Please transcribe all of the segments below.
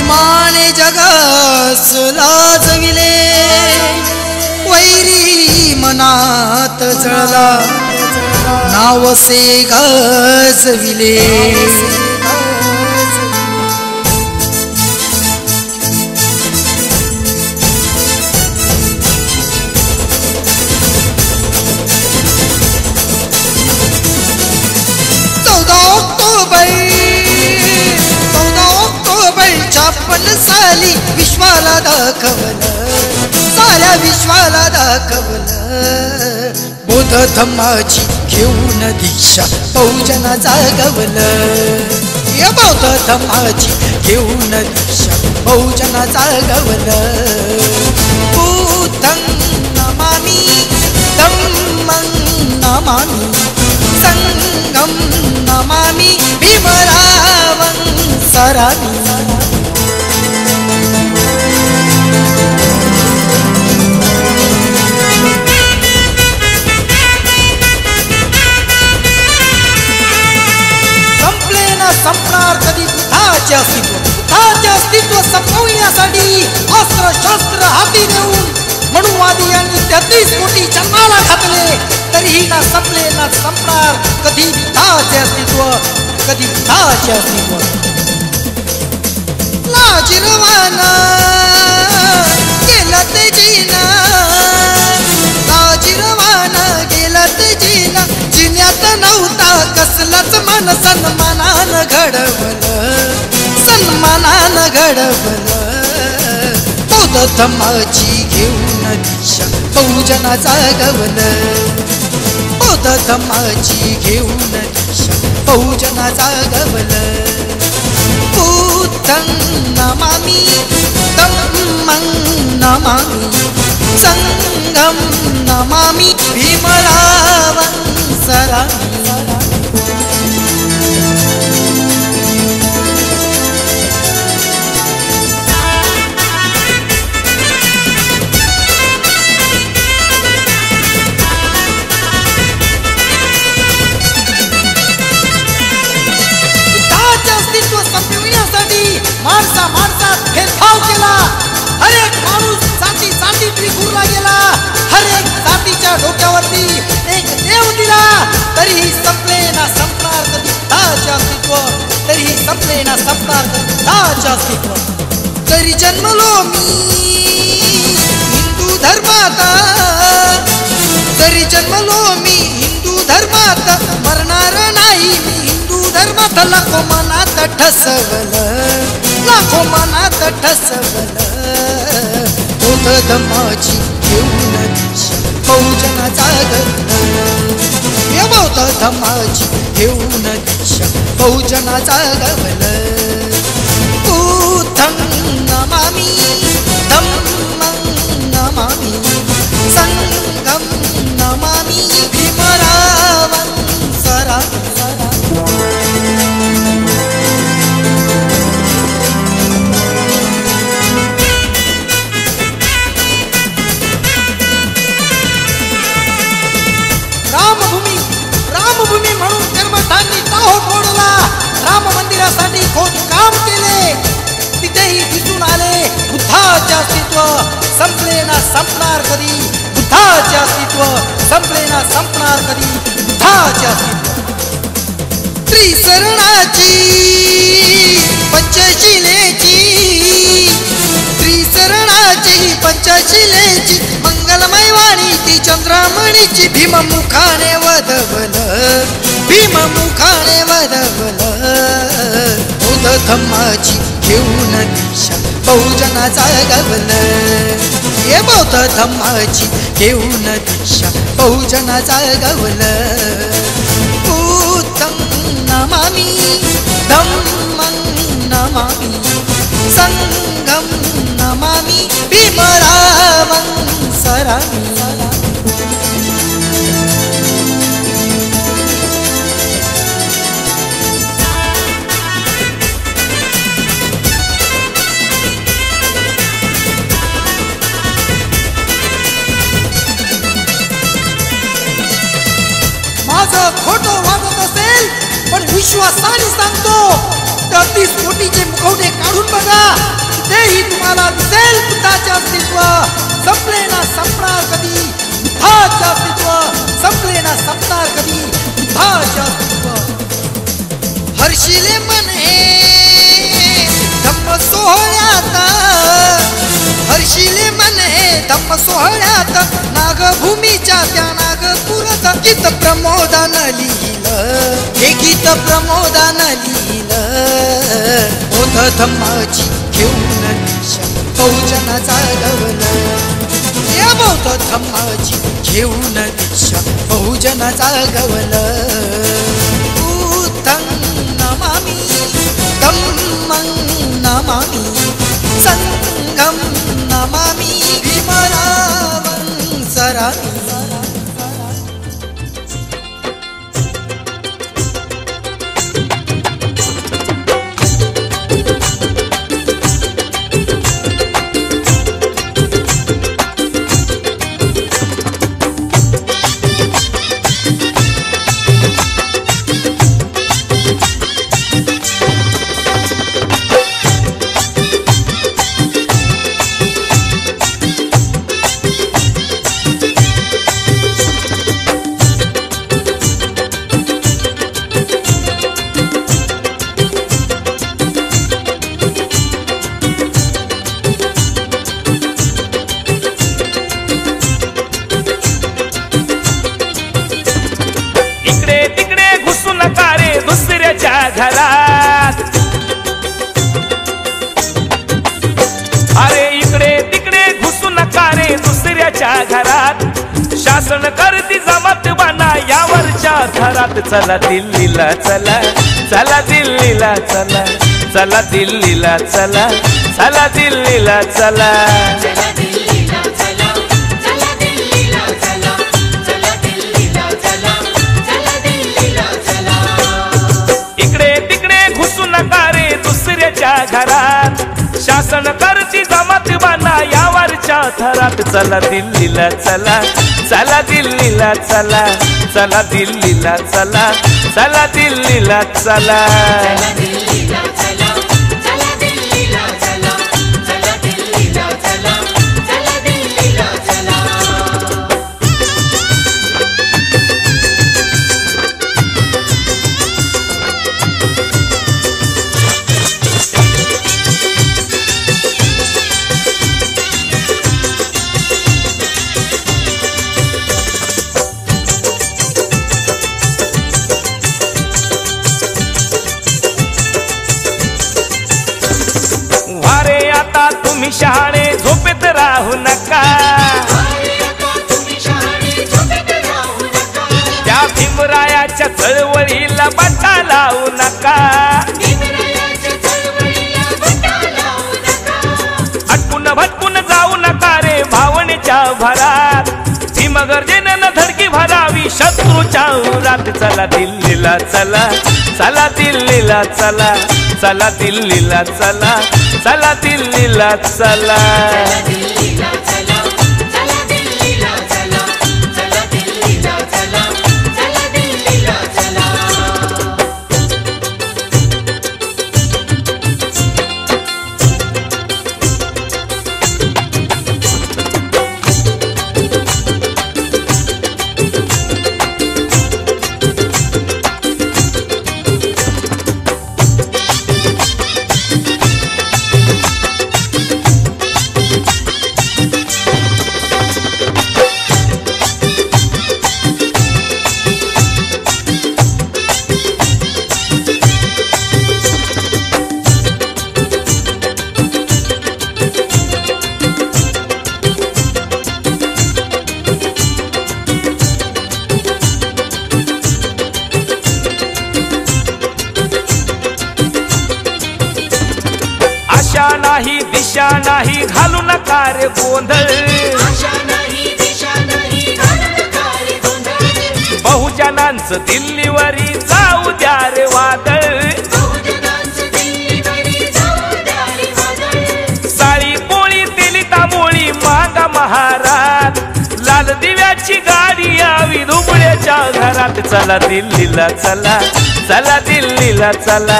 भीमाने जगास लाजविले, वैरी मनात जळला नावसे गाजविले. साली विश्वाला दाखवलं, साऱ्या विश्वाला दाखवलं. बोध धम्माची घेऊन दीक्षा बहुजना जागवलं. या बौद्ध धम्माची घेऊन दीक्षा बहुजना जागवलं. बुद्धं नमामि धम्मं नमामि संघं नमामि भीमरावं सरामि. संपणार कधी बुद्धाचे अस्तित्व, बुद्धाचे अस्तित्व संपवण्यासाठी अस्त्र शस्त्र हाती देऊन मनुवादी यांनी 33 कोटी जन्माला घातले, तरीही ना संपले ना संपणार कधी बुद्धाचे अस्तित्व, कधी बुद्धाचे अस्तित्व. लाजिरवाना गेला ते जीना, लाजिरवाना गेला ते जीना. जिन्यात नव्हता कसलाच मन सन्मानानं घडवलं, सन्मानानं घडवलं. बौद्ध धम्माची घेऊन दीक्षा बहुजना जागवलं. बौद्ध धम्माची घेऊन दीक्षा बहुजना जागवलं. बुद्धं नमामि धम्मं नमामि संघं नमामि भीमरावं सरामि. अस्तित्व संपविण्यासाठी माणसा माणसात भेदभाव केला. हर एक माणूस जाती जातीत विखुरला गेला. हर एक जातीच्या डोक्यावरती एक देव दिला. तरीही संपले ना संपणार कधी बुद्धाचे अस्तित्व, तरीही संपले ना संपणार कधी बुद्धाचे अस्तित्व. तरी जन्मलो मी हिंदू धर्मात, तरी जन्मलो मी हिंदू धर्मात. मरणार नाही मी हिंदू धर्मात. लाखो मनात ठसवलं, लाखो मनात ठसवलं. बौद्ध धम्माची घेऊन दीक्षा बहुजना जागवलं. या बौद्ध धम्माची घेऊन दीक्षा बहुजना जागवलं. बुद्धं नमामि धम्मं नमामि संघं नमामि भीमरावं सरामि. रामभूमी, रामभूमी म्हणून कर्मठांनी टाहो फोडला. राम मंदिरासाठी खोदकाम केले. तिथेही दिसून आले बुद्धाचे अस्तित्व संपले ना संपणार कधी. बुद्धाचे अस्तित्व संपले ना संपणार कधी. बुद्धाचे अस्तित्व. त्रिसरणाची पंचशिलेची, त्रिसरणाची पंचशिलेची मंगलमय वाणी ती चंद्रामणीची. भीममुखाने वदवलं, भीममुखाने वदवलं. बौद्ध धम्माची घेऊन दीक्षा बहुजना जागवलं. हे बौद्ध धम्माची घेऊन दीक्षा बहुजना जागवलं. बुद्धं नमामि धम्मं नमामि संघं नमामि भीमरावं सरामि. माझं खोटं वाटत असेल पण विश्वासाने सांगतो, 32 कोटीचे मुखवटे काढून बघा, तेही तुम्हाला दिसेल बुद्धाचे अस्तित्व संपले ना संपणार कधी, बुद्धाचे अस्तित्व संपले ना संपणार कधी, बुद्धाचे अस्तित्व. हर्षिले मन हे धम्म सोहळ्यात, हर्षिले मन हे धम्म सोहळ्यात, नागभूमीच्या त्या नागपुरात गीत प्रमोदानं लिहिलं, हे गीत प्रमोदानं लिहिलं. बौद्ध धम्माची घेऊन दिशा बहुजन जागवलं, या बौद्ध धम्माची घेऊन दिशा बहुजन जागवलं. बुद्धं नमामि धम्मं नमामि संघं नमामि विमलावं सरामि. घरात अरे इकडे तिकडे घुसू नका रे दुसऱ्याच्या घरात, शासन करती जमात बाना यावरच्या थरात. चला दिल्लीला चला, चला दिल्लीला चला, चला दिल्लीला चला, चला दिल्लीला चला. घरात शासन करती जमात बाना यावरच्या थरात. चला दिल्लीला चला, चला दिल्लीला चला, चला दिल्लीला चला, चला दिल्लीला चला. तुम्ही शहाणे झोपेत राहू नका, त्या भीमरायाच्या चळवळीला बटा लावू नका. अटकून भटकून जाऊ नका रे भावनेच्या भरात, भीम गर्जेनं धडकी भरावी शत्रूच्या उरात. चला दिल्लीला चला, चला दिल्लीला चला, चला दिल्लीला चला, चला दिल्लीला चला. आशा नाही दिशा नाही घालू नका रे गोंधळ, बहुजनांचं दिल्लीवरी जाऊ द्या रे वादळ. साळी कोळी तेली तांबोळी मागा महाराज, लाल दिव्याची गाडी यावी दुबळ्याच्या घरात. चला दिल्लीला चला, चला दिल्लीला चला,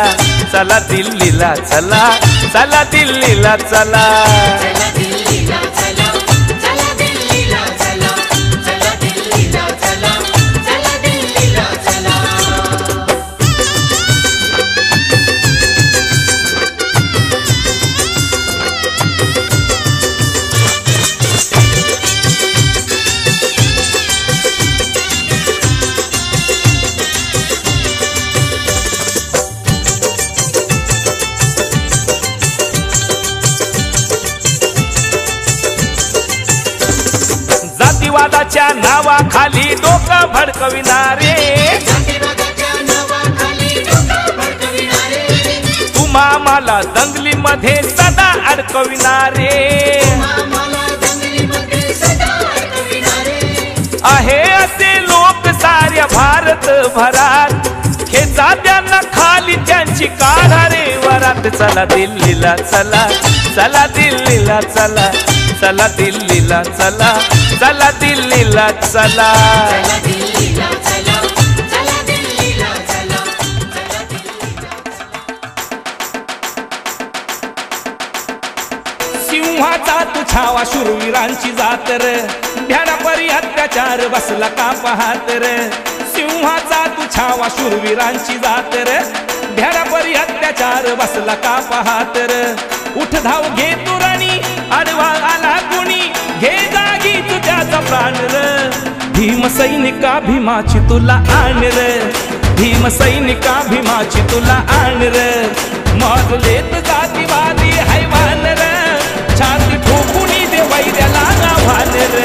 चला दिल्लीला चला, चला दिल्लीला चला. जातीवादाच्या नावाखाली डोकं भडकविणारे, तुम्हा मला दंगलीमध्ये सदा अडकविणारे, आहे असे लोक साऱ्या भारत भरात, खेचा त्यांना खाली त्यांची काढारे वरात. चला दिल्लीला चला, चला दिल्लीला चला, चला दिल्लीला चला, चला दिल्लीला चला. सिंहाचा तू छावा शूरवीरांची जातर, भ्याडापरी अत्याचार बसला का पाहतर. सिंहाचा तू छावा शूरवीरांची जातर, भ्याडापरी अत्याचार बसला का पाहतर. उठ धाव घे तू राणी, आडवा आला कुणी, घे जागी तुझ्याचा प्राण र. भीम सैनिका भीमाची तुला आण र, भीम सैनिका भीमाची तुला आण र. माजलेत जातीवादी हैवान र, छाती ठोकुनी दे वैद्याला आव्हान र.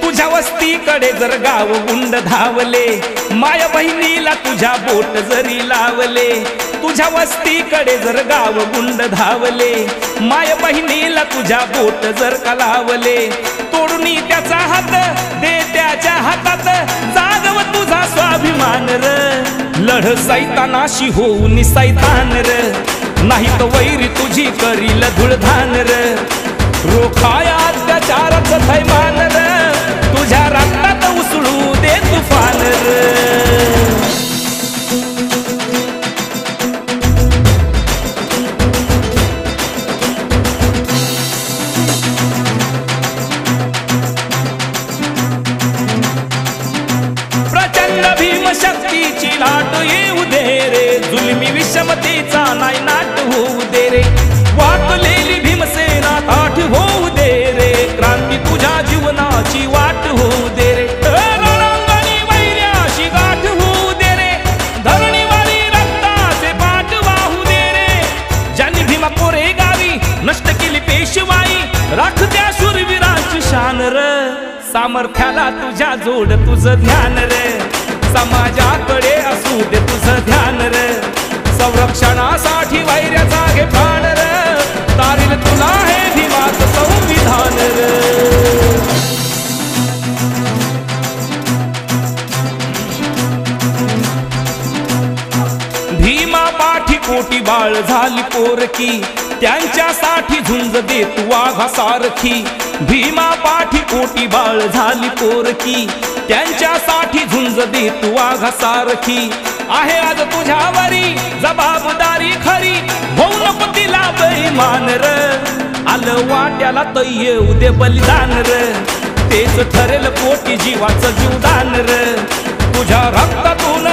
तुझ्या वस्तीकडे जर गाव गुंड धावले, माया बहिणीला तुझ्या बोट जरी लावले. तुझ्या वस्तीकडे जर गाव गुंड धावले, माय बहिणीला तुझ्या बोट जर का लावले. तोडून त्याचा हात दे त्याच्या हातात, जागव तुझा स्वाभिमान र. लढ सैतानाशी होऊन सैतान र, नाही तो वैरी तुझी करील धुळधान र. रोखाया अत्याचाराचं थैमान र, तुझ्या रक्तात उसळू दे तुफान र. प्रचंड भीम शक्तीची लाट येऊ दे रे, जुलमी विषमतेचा नायनाट होऊ दे रे. वाकलेली भीमसेना ताठ होऊ दे रे, क्रांती तुझ्या जीवनाची वाट होऊ दे रे. रणांगणी वैर्याशी गाठ होऊ दे रे, धरणीवारी रक्ताचे पाठ वाहू दे रे. ज्यांनी भीमा कोरे गावी नष्ट केली पेशवाई, राख त्या शूरवीरांची शान र. सामर्थ्याला तुझ्या जोड तुझं ध्यान रे, समाजाकडे असू दे तुझं ध्यान रे. संरक्षणासाठी वैर्याचा घे प्राण रे, तारील तुला हे भीमाचं संविधान रे. भीमा पाठी कोटी बाळ झाली पोरकी, त्यांच्यासाठी झुंज देत वाघा सारखी. भीमा पाठी कोटी बाळ झाली पोरकी, त्यांच्यासाठी झुंज देत वाघा सारखी. आहे आज तुझ्यावरी जबाबदारी खरी, होऊ नको तिला बेईमान र. आलं वाट्याला तर येऊ दे बलिदान र, तेच ठरेल कोटी जीवाचं जीवदान र. तुझ्या रक्तातून